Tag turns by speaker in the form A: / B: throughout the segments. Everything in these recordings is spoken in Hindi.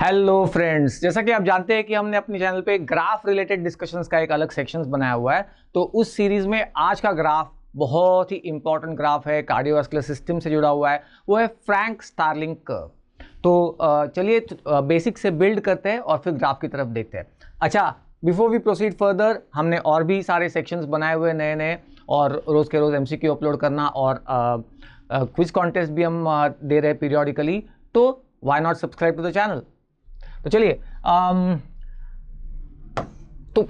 A: हेलो फ्रेंड्स, जैसा कि आप जानते हैं कि हमने अपने चैनल पे ग्राफ रिलेटेड डिस्कशंस का एक अलग सेक्शंस बनाया हुआ है। तो उस सीरीज में आज का ग्राफ बहुत ही इंपॉर्टेंट ग्राफ है, कार्डियोवास्कुलर सिस्टम से जुड़ा हुआ है। वो है फ्रैंक स्टार्लिंग कर्व। तो चलिए बेसिक से बिल्ड करते हैं और फिर ग्राफ की तरफ देखते हैं। अच्छा, बिफोर वी प्रोसीड फर्दर, हमने और भी सारे सेक्शंस बनाए हुए नए नए, और रोज के रोज एमसीक्यू अपलोड करना और क्विज कॉन्टेस्ट भी हम दे रहे हैं पीरियोडिकली। तो why not subscribe to the channel. तो चलिए तो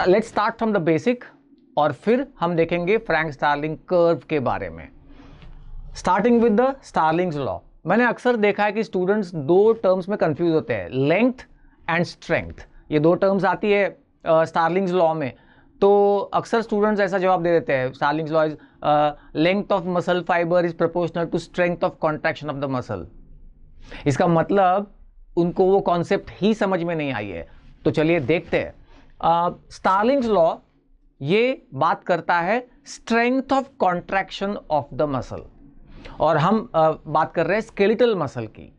A: let's start from the basic और फिर हम देखेंगे फ्रैंक स्टार्लिंग कर्व के बारे में। Starting with the Starling's law. मैंने अक्सर देखा है कि स्टूडेंट्स दो टर्म्स में कंफ्यूज होते हैं, लेंथ एंड स्ट्रेंथ। ये दो टर्म्स आती है स्टार्लिंग्स लॉ में। तो अक्सर स्टूडेंट्स ऐसा जवाब दे देते हैं, Starling's law is length of muscle fibre is proportional to strength of contraction of the muscle. इसका मतलब उनको वो कॉन्सेप्ट ही समझ में नहीं आई है। तो चलिए देखते हैं। स्टार्लिंग्स लॉ ये बात करता है strength of contraction of the muscle, और हम बात कर रहे हैं स्केलेटल मसल की।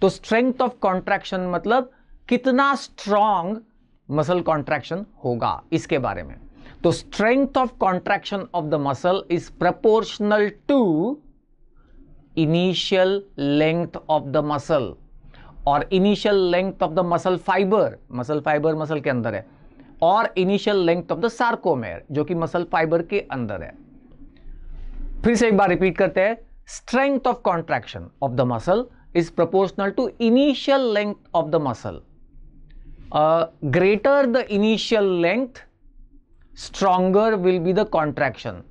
A: तो स्ट्रेंथ ऑफ कॉन्ट्रैक्शन मतलब कितना स्ट्रॉन्ग मसल कॉन्ट्रैक्शन होगा, इसके बारे में। तो strength of contraction of the muscle is proportional to initial length of the muscle, और initial length of the muscle fibre muscle के अंदर है, और initial length of the sarcomere जो कि मसल फाइबर के अंदर है। फिर से एक बार रिपीट करते हैं। Strength of contraction of the muscle is proportional to initial length of the muscle. Greater the initial length, stronger will be the contraction.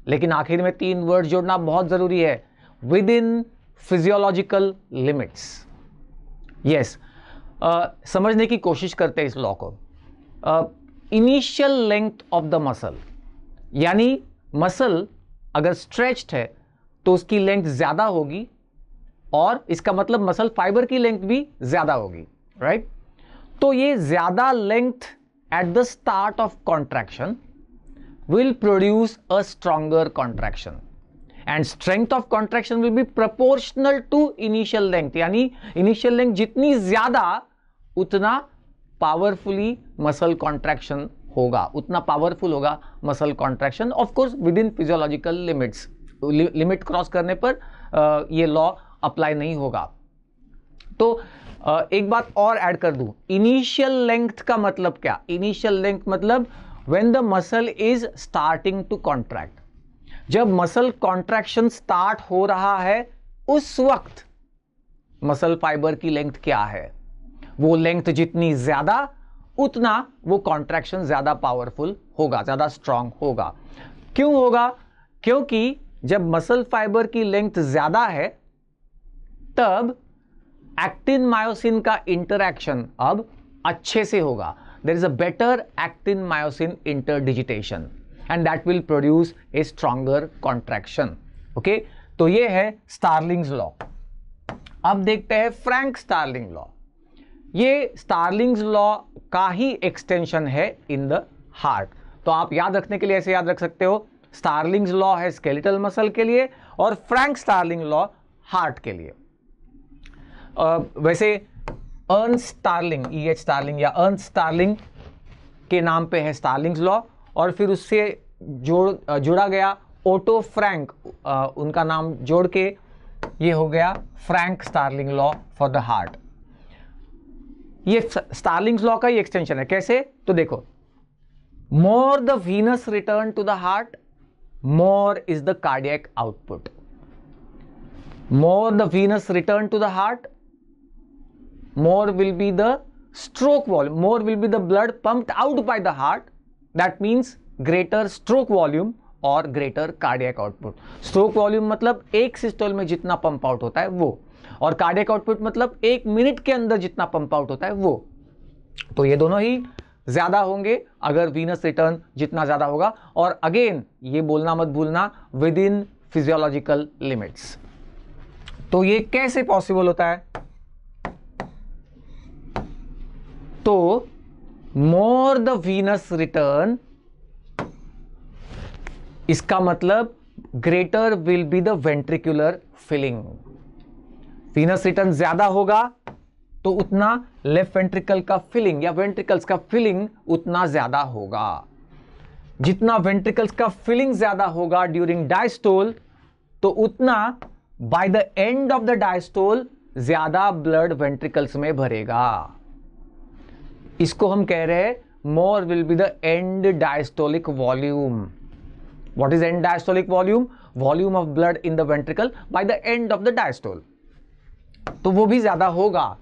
A: लेकिन आखिर में तीन वर्ड जोड़ना बहुत जरूरी है, within physiological limits. Yes, समझने की कोशिश करते हैं इस लॉ को। Initial length of the muscle, यानी मसल अगर स्ट्रेच्ड है तो उसकी लेंथ ज्यादा होगी, और इसका मतलब मसल फाइबर की लेंथ भी ज्यादा होगी, राइट? तो ये ज्यादा length at the start of contraction will produce a stronger contraction, and strength of contraction will be proportional to initial length. यानी इनिशियल लेंथ जितनी ज्यादा, उतना पावरफुली मसल कॉन्ट्रैक्शन होगा, उतना पावरफुल होगा muscle contraction, of course with in physiological limits. Limit cross करने पर ये लॉ अप्लाई नहीं होगा। तो एक बात और ऐड कर दूं, इनिशियल लेंथ का मतलब क्या? इनिशियल लेंथ मतलब when the muscle is starting to contract. जब मसल कॉन्ट्रैक्शन स्टार्ट हो रहा है, उस वक्त मसल फाइबर की लेंथ क्या है? वो लेंथ जितनी ज्यादा, उतना वो कॉन्ट्रैक्शन ज्यादा पावरफुल होगा, ज्यादा स्ट्रांग होगा। क्यों होगा? क्योंकि जब मसल फाइबर की लेंथ ज्यादा है, तब एक्टिन मायोसिन का इंटरैक्शन अब अच्छे से होगा। There is a better actin myosin interdigitation, and that will produce a stronger contraction. Okay, तो ये है स्टार्लिंग्स लॉ। अब देखते हैं फ्रैंक स्टार्लिंग लॉ। ये स्टार्लिंग्स लॉ का ही एक्सटेंशन है इन द हार्ट। तो आप याद रखने के लिए ऐसे याद रख सकते हो, स्टार्लिंग्स लॉ है स्केलेटल मसल के लिए, और फ्रैंक स्टार्लिंग लॉ हार्ट के लिए। वैसे अर्न्स्ट स्टार्लिंग, EH स्टार्लिंग या अर्न्स्ट स्टार्लिंग के नाम पे है स्टार्लिंग्स लॉ, और फिर उससे जोड़ा गया ओटो फ्रैंक, उनका नाम जोड़ के ये हो गया Frank Starling law for the heart. ये स्टार्लिंग्स लॉ का ही एक्सटेंशन है। कैसे? तो देखो, more the venous return to the heart, more is the cardiac output. More the venous return to the heart, more will be the stroke volume, more will be the blood pumped out by the heart. That means greater stroke volume और greater cardiac output. Stroke volume मतलब एक सिस्टोल में जितना पंप आउट होता है वो, और cardiac output मतलब एक मिनट के अंदर जितना पंप आउट होता है वो। तो ये दोनों ही ज्यादा होंगे अगर वीनस रिटर्न जितना ज्यादा होगा, और अगेन ये बोलना मत भूलना, विद इन फिजियोलॉजिकल लिमिट्स। तो ये कैसे पॉसिबल होता है? तो मोर द वीनस रिटर्न, इसका मतलब greater will be the ventricular filling. Venous return ज्यादा होगा तो उतना लेफ्ट वेंट्रिकल का फिलिंग या वेंट्रिकल्स का फिलिंग उतना ज्यादा होगा। जितना वेंट्रिकल्स का फिलिंग ज्यादा होगा ड्यूरिंग डायस्टोल, तो उतना bye the end of the diastole ज्यादा ब्लड वेंट्रिकल्स में भरेगा। इसको हम कह रहे हैं more will be the end diastolic volume. What is and diastolic volume? Volume of blood in the ventricle bye the end of the diastole, तो वो भी ज्यादा होगा।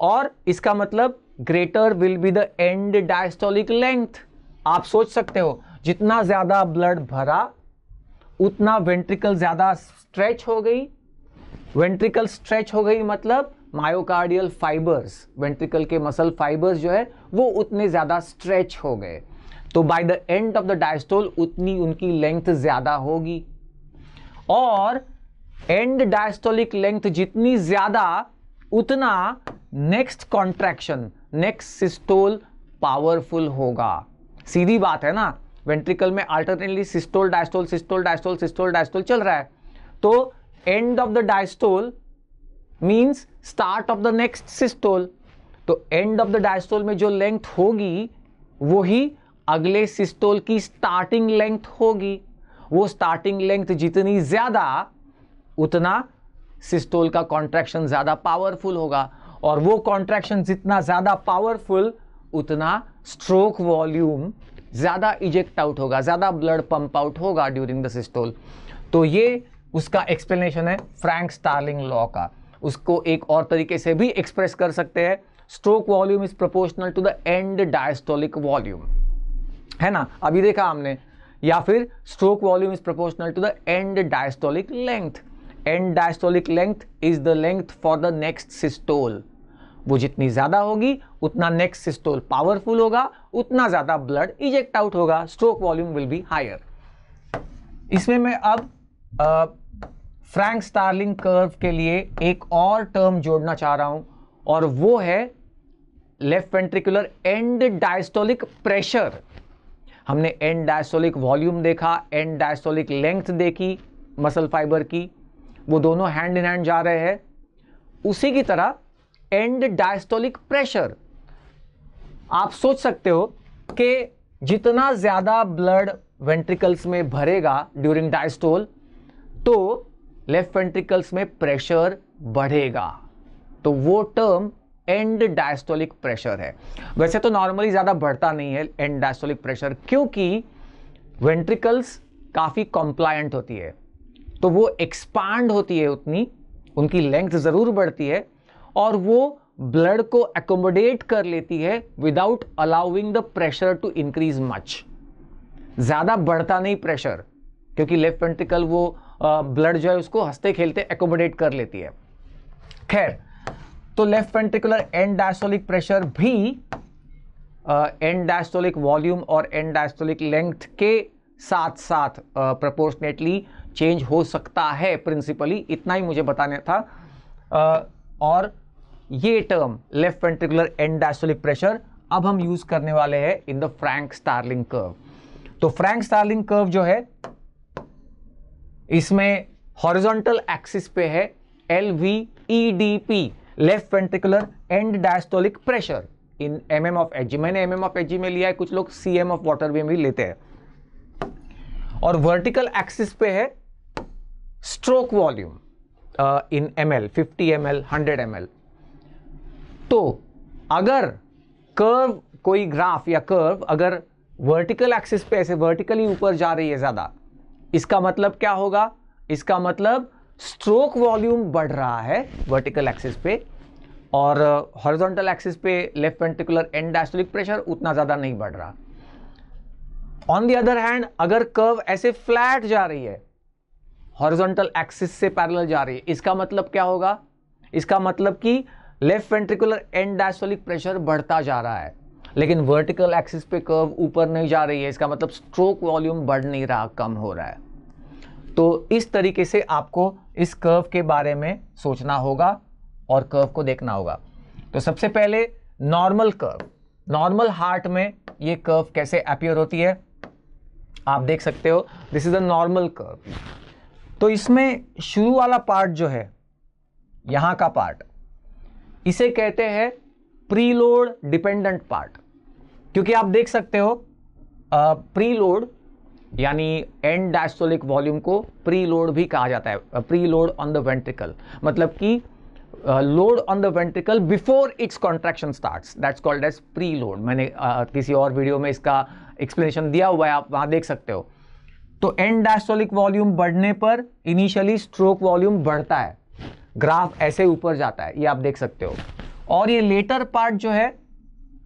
A: और इसका मतलब greater will be the end diastolic length. आप सोच सकते हो जितना ज्यादा ब्लड भरा उतना वेंट्रिकल ज्यादा स्ट्रेच हो गई। वेंट्रिकल स्ट्रेच हो गई मतलब मायोकार्डियल फाइबर्स, वेंट्रिकल के मसल फाइबर्स जो है वो उतने ज्यादा स्ट्रेच हो गए, तो bye the end of the diastole उतनी उनकी लेंथ ज्यादा होगी। और एंड डायस्टोलिक लेंथ जितनी ज्यादा उतना next contraction, next systole powerful होगा। सीधी बात है ना, वेंट्रिकल में alternately systole diastole systole diastole systole diastole चल रहा है, तो and of the diastole means start of the next systole. तो एंड ऑफ द डायस्टोल में जो लेंथ होगी वो ही अगले सिस्टोल की स्टार्टिंग लेंथ होगी। वो स्टार्टिंग लेंथ जितनी ज्यादा उतना सिस्टोल का कॉन्ट्रैक्शन ज्यादा पावरफुल होगा, और वो कॉन्ट्रैक्शन जितना ज्यादा पावरफुल उतना स्ट्रोक वॉल्यूम ज्यादा इजेक्ट आउट होगा, ज्यादा ब्लड पंप आउट होगा ड्यूरिंग द सिस्टोल। तो ये उसका एक्सप्लेनेशन है फ्रैंक स्टार्लिंग लॉ का। उसको एक और तरीके से भी एक्सप्रेस कर सकते हैं, stroke volume is proportional to the end diastolic volume, है ना, अभी देखा हमने। या फिर stroke volume is proportional to the end diastolic length. End diastolic length is the length for the next systole. वो जितनी ज्यादा होगी उतना नेक्स्ट सिस्टोल पावरफुल होगा, उतना ज्यादा ब्लड इजेक्ट आउट होगा, stroke volume will be higher. इसमें मैं अब फ्रैंक स्टार्लिंग कर्व के लिए एक और टर्म जोड़ना चाह रहा हूं, और वो है left ventricular and diastolic pressure. हमने एंड डायस्टोलिक वॉल्यूम देखा, एंड डायस्टोलिक लेंथ देखी मसल फाइबर की, वो दोनों हैंड इन हैंड जा रहे हैं। उसी की तरह एंड डायस्टोलिक प्रेशर, आप सोच सकते हो कि जितना ज्यादा ब्लड वेंट्रिकल्स में भरेगा ड्यूरिंग डायस्टोल, तो लेफ्ट वेंट्रिकल्स में प्रेशर बढ़ेगा, तो वो टर्म एंड डायस्टोलिक प्रेशर है। वैसे तो नॉर्मली ज्यादा बढ़ता नहीं है एंड डायस्टोलिक प्रेशर, क्योंकि वेंट्रिकल्स काफी कॉम्प्लायंट होती है, तो वो एक्सपांड होती है, उतनी उनकी लेंथ जरूर बढ़ती है, और वो ब्लड को एकोमोडेट कर लेती है without allowing the pressure to increase much. ज्यादा बढ़ता नहीं प्रेशर, क्योंकि लेफ्ट वेंट्रिकल वो ब्लड जो है उसको हंसते खेलते एकोमोडेट कर लेती है। खैर, तो left ventricular and diastolic pressure भी एंड डायस्टोलिक वॉल्यूम और एंड डायस्टोलिक लेंथ के साथ साथ प्रोपोर्शनेटली चेंज हो सकता है प्रिंसिपली, इतना ही मुझे बताना था। और ये term left ventricular and diastolic pressure अब हम यूज करने वाले हैं in the Frank Starling curve. तो फ्रैंक स्टार्लिंग कर्व जो है इसमें हॉरिजॉन्टल एक्सिस पे है LVEDP, left ventricular and diastolic pressure in mm of Hg। मैंने mm ऑफ Hg में लिया है, कुछ लोग cm ऑफ वाटर में भी लेते हैं। और वर्टिकल एक्सिस पे है स्ट्रोक वॉल्यूम इन ml, 50 ml, 100 ml। तो अगर कर्व, कोई ग्राफ या कर्व अगर वर्टिकल एक्सिस पे ऐसे वर्टिकली ऊपर जा रही है ज्यादा, इसका मतलब क्या होगा? इसका मतलब स्ट्रोक वॉल्यूम बढ़ रहा है वर्टिकल एक्सिस पे, और हॉरिजॉन्टल एक्सिस पे left ventricular and diastolic pressure उतना ज्यादा नहीं बढ़ रहा। ऑन द अदर हैंड, अगर कर्व ऐसे फ्लैट जा रही है, हॉरिजॉन्टल एक्सिस से पैरेलल जा रही है, इसका मतलब क्या होगा? इसका मतलब कि left ventricular and diastolic pressure बढ़ता जा रहा है, लेकिन वर्टिकल एक्सिस पे कर्व ऊपर नहीं जा रही है, इसका मतलब स्ट्रोक वॉल्यूम बढ़ नहीं रहा, कम हो रहा है। तो इस तरीके से आपको इस कर्व के बारे में सोचना होगा और कर्व को देखना होगा। तो सबसे पहले नॉर्मल कर्व, नॉर्मल हार्ट में ये कर्व कैसे अपीयर होती है आप देख सकते हो। This is a normal curve. तो इसमें शुरू वाला पार्ट जो है, यहां का पार्ट, इसे कहते हैं प्रीलोड डिपेंडेंट पार्ट, क्योंकि आप देख सकते हो प्रीलोड यानी एंड डायस्टोलिक वॉल्यूम को प्रीलोड भी कहा जाता है, प्रीलोड ऑन द वेंट्रिकल, मतलब कि load on the ventricle before its contraction starts, that's called as preload. मैंने किसी और वीडियो में इसका एक्सप्लेनेशन दिया हुआ है, आप वहां देख सकते हो। तो एंड डायस्टोलिक वॉल्यूम बढ़ने पर इनिशियली स्ट्रोक वॉल्यूम बढ़ता है, ग्राफ ऐसे ऊपर जाता है, ये आप देख सकते हो। और ये लेटर पार्ट जो है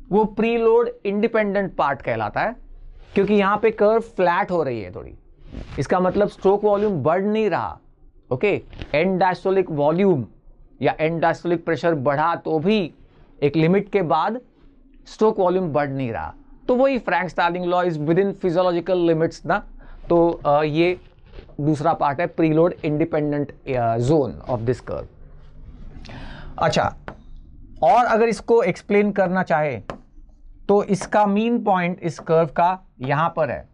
A: वो प्रीलोड इंडिपेंडेंट पार्ट कहलाता है, क्योंकि यहां पे कर्व फ्लैट हो रही है थोड़ी, इसका मतलब स्ट्रोक वॉल्यूम बढ़ नहीं रहा। ओके, एंड डायस्टोलिक वॉल्यूम या एंड डायस्टोलिक प्रेशर बढ़ा तो भी एक लिमिट के बाद स्ट्रोक वॉल्यूम बढ़ नहीं रहा। तो वही Frank Starling law is with in physiological limits ना। तो ये दूसरा पार्ट है, preload independent zone of this curve. अच्छा, और अगर इसको एक्सप्लेन करना चाहे तो इसका मीन पॉइंट इस कर्व का यहां पर है,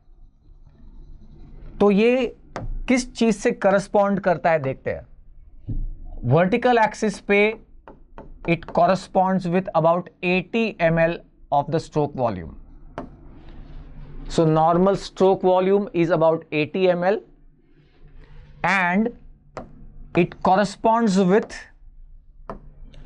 A: तो ये किस चीज से करस्पॉन्ड करता है देखते हैं। वर्टिकल एक्सिस पे it corresponds with about 80 ml of the stroke volume. So normal stroke volume is about 80 ml and it corresponds with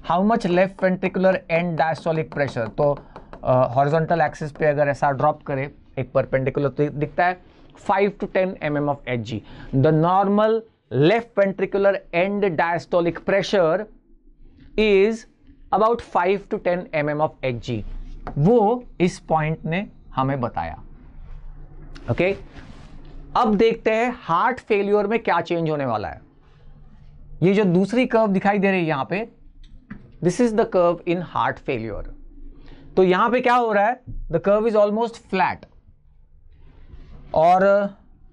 A: how much left ventricular end diastolic pressure. तो हॉरिजॉन्टल एक्सिस पे अगर ऐसा ड्रॉप करे एक परपेंडिकुलर तो दिखता है 5 to 10 mm of Hg. The normal left ventricular end diastolic pressure is about 5 to 10 mm of Hg. वो इस पॉइंट ने हमें बताया। ओके, अब देखते हैं हार्ट फेलियर में क्या चेंज होने वाला है। ये जो दूसरी कर्व दिखाई दे रही है यहां पे, this is the curve in heart failure. तो यहां पे क्या हो रहा है, the curve is almost flat और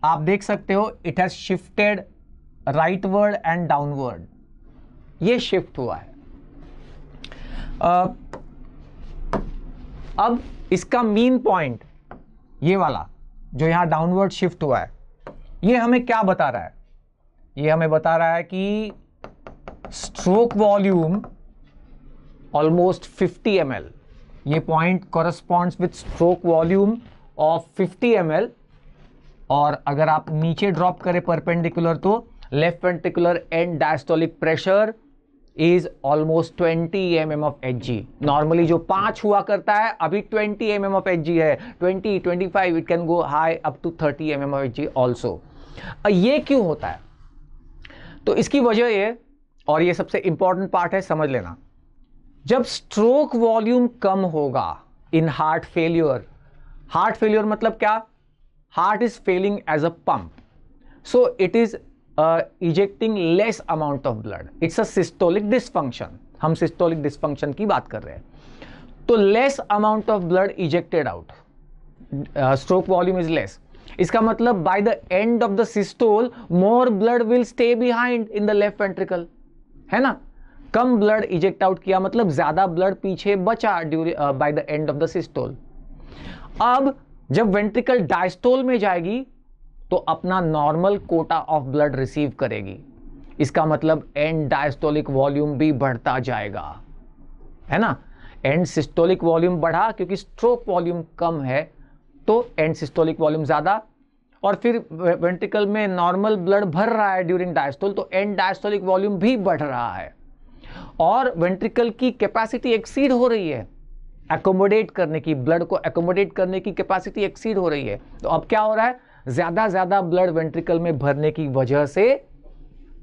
A: आप देख सकते हो it has shifted rightward and downward, ये शिफ्ट हुआ है। अब इसका मीन पॉइंट ये वाला जो यहां डाउनवर्ड शिफ्ट हुआ है, ये हमें क्या बता रहा है, ये हमें बता रहा है कि स्ट्रोक वॉल्यूम ऑलमोस्ट 50 ml, ये point corresponds with stroke volume of 50 ml। और अगर आप नीचे ड्रॉप करें परपेंडिकुलर तो left ventricular and diastolic pressure is almost 20 mm of Hg। Normally जो 5 हुआ करता है अभी 20 mm of Hg है, 20, 25, it can go high up to 30 mm of Hg also. ये क्यों होता है, तो इसकी वजह ये, और ये सबसे इंपॉर्टेंट पार्ट है, समझ लेना। जब स्ट्रोक वॉल्यूम कम होगा इन हार्ट फेलियर मतलब क्या, heart is failing as a pump, so it is ejecting less amount of blood, it's a systolic dysfunction, हम सिस्टोलिक डिसफंक्शन की बात कर रहे हैं। तो less amount of blood ejected out, stroke volume is less, इसका मतलब by the end of the systole more blood will stay behind in the left ventricle, है ना। कम ब्लड इजेक्ट आउट किया मतलब ज्यादा ब्लड पीछे बचा bye the end of the systole. अब जब वेंट्रिकल डायस्टोल में जाएगी तो अपना normal Kota of blood receive करेगी, इसका मतलब एंड डायस्टोलिक वॉल्यूम भी बढ़ता जाएगा, है ना। एंड सिस्टोलिक वॉल्यूम बढ़ा क्योंकि स्ट्रोक वॉल्यूम कम है, तो एंड सिस्टोलिक वॉल्यूम ज्यादा, और फिर वेंट्रिकल में नॉर्मल ब्लड भर रहा है ड्यूरिंग डायस्टोल, तो एंड डायस्टोलिक वॉल्यूम भी बढ़ रहा है और वेंट्रिकल की कैपेसिटी एक्सीड हो रही है, एकोमोडेट करने की, ब्लड को एकोमोडेट करने की कैपेसिटी एक्सीड हो रही है। तो अब क्या हो रहा है, ज्यादा ब्लड वेंट्रिकल में भरने की वजह से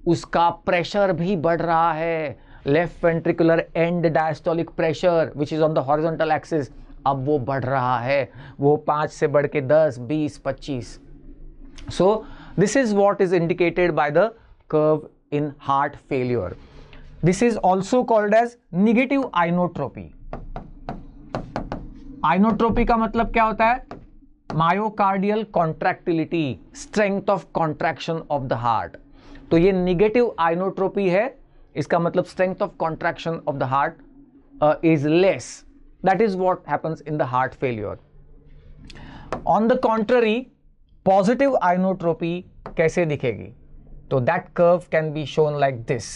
A: उसका प्रेशर भी बढ़ रहा है, left ventricular and diastolic pressure which is on the horizontal axis, अब वो बढ़ रहा है, वो 5 से बढ़ के 10, 20, 25। So this is what is indicated by the curve in heart failure. This is also called as negative inotropy. Inotropy का मतलब क्या होता है, myocardial contractility, strength of contraction of the heart. तो ये निगेटिव आइनोट्रोपी है, इसका मतलब strength of contraction of the heart is less, that is what happens in the heart failure. On the contrary positive inotropy कैसे दिखेगी, तो that curve can be shown like this.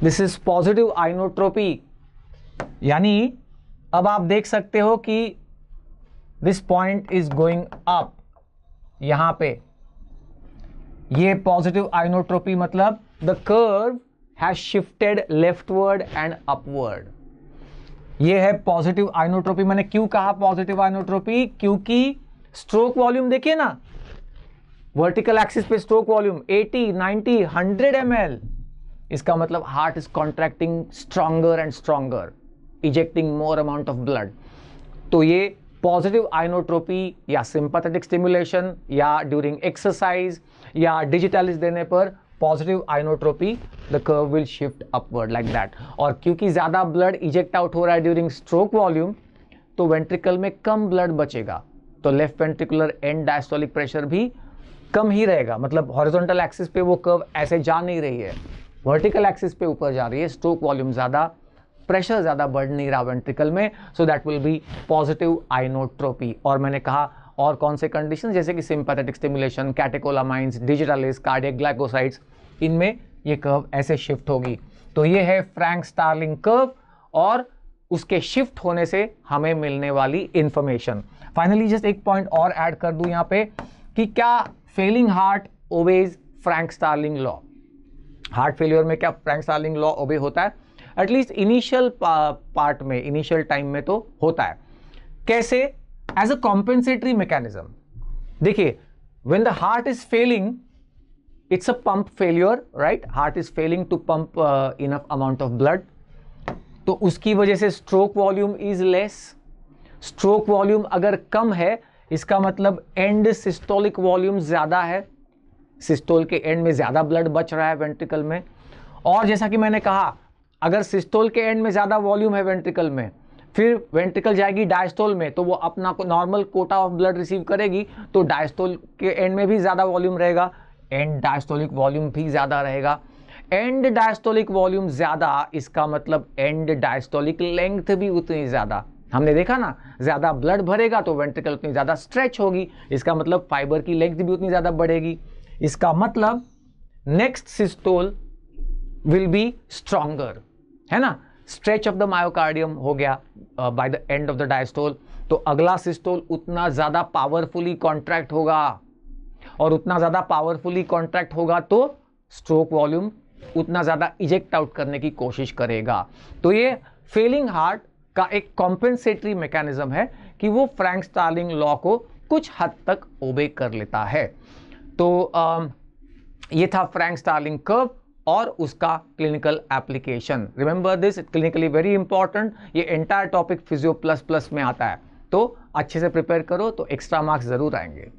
A: This is positive inotropy, यानी अब आप देख सकते हो कि this point is going up, यहां पे ये पॉजिटिव आइनोट्रोपी, मतलब the curve has shifted leftward and upward. ये है पॉजिटिव आइनोट्रोपी। मैंने क्यों कहा पॉजिटिव आइनोट्रोपी? क्योंकि स्ट्रोक वॉल्यूम देखिए ना, वर्टिकल एक्सिस पे स्ट्रोक वॉल्यूम 80, 90, 100 ml, इसका मतलब heart is contracting stronger and stronger, ejecting more amount of blood. तो ये पॉजिटिव आइनोट्रोपी या सिंपैथेटिक स्टिमुलेशन या ड्यूरिंग एक्सरसाइज या डिजिटालिस देने पर positive inotropy, the curve will shift upward like that. और क्योंकि ज्यादा ब्लड इजेक्ट आउट हो रहा है ड्यूरिंग स्ट्रोक वॉल्यूम, तो वेंट्रिकल में कम ब्लड बचेगा, तो left ventricular and diastolic pressure भी कम ही रहेगा। मतलब हॉरिजॉन्टल एक्सिस पे वो कर्व ऐसे जा नहीं रही है, वर्टिकल एक्सिस पे ऊपर जा रही है, स्ट्रोक वॉल्यूम ज्यादा, प्रेशर ज्यादा बढ़ नहीं रहा वेंट्रिकल में, so that will be positive inotropy. और मैंने कहा और कौन से कंडीशन, जैसे कि sympathetic stimulation, catecholamines, digitalis, cardiac glycosides, इनमें ये कर्व ऐसे शिफ्ट होगी। तो ये है फ्रैंक स्टार्लिंग कर्व और उसके शिफ्ट होने से हमें मिलने वाली इंफॉर्मेशन। फाइनली जस्ट एक पॉइंट और ऐड कर दूं यहाँ पे कि क्या failing heart obeys Frank Starling law? Heart failure में क्या फ्रैंक स्टार्लिंग लॉ ओबे होता है? एटलीस्ट इनिशियल पार्ट में, इनिशियल टाइम में तो होता है। कैसे? As a compensatory mechanism. देखिए, when the heart is failing, it's a pump failure, right? Heart is failing to pump enough amount of blood, तो उसकी वजह से stroke volume is less। stroke volume अगर कम है, इसका मतलब end systolic volume ज्यादा है, सिस्टोल के एंड में ज्यादा ब्लड बच रहा है वेंट्रिकल में। और जैसा कि मैंने कहा, अगर सिस्टोल के एंड में ज्यादा वॉल्यूम है वेंट्रिकल में, फिर वेंट्रिकल जाएगी डायस्टोल में, तो वो अपना normal Kota of blood receive करेगी, तो डायस्टोल के एंड में भी ज्यादा वॉल्यूम रहेगा, एंड डायस्टोलिक वॉल्यूम भी ज्यादा रहेगा। एंड डायस्टोलिक वॉल्यूम ज्यादा, इसका मतलब एंड डायस्टोलिक लेंथ भी उतनी ज्यादा। हमने देखा ना, ज्यादा ब्लड भरेगा तो वेंट्रिकल उतनी ज्यादा स्ट्रेच होगी, इसका मतलब फाइबर की लेंथ भी उतनी ज्यादा बढ़ेगी। इसका मतलब next systole will be stronger, है ना? स्ट्रेच ऑफ द मायोकार्डियम हो गया bye the end of the diastole, तो अगला सिस्टोल उतना ज्यादा पावरफुली कॉन्ट्रैक्ट होगा, और उतना ज्यादा पावरफुली कॉन्ट्रैक्ट होगा तो स्ट्रोक वॉल्यूम उतना ज्यादा इजेक्ट आउट करने की कोशिश करेगा। तो ये फेलिंग हार्ट का एक कॉम्पेंसेटरी मैकेनिज्म है कि वो फ्रैंक स्टार्लिंग लॉ को कुछ हद तक ओबे कर लेता है। तो ये था फ्रैंक स्टार्लिंग कर्व और उसका clinical application. Remember this, clinically very important. ये entire topic physio plus plus में आता है, तो अच्छे से प्रिपेयर करो तो एक्स्ट्रा मार्क्स जरूर आएंगे।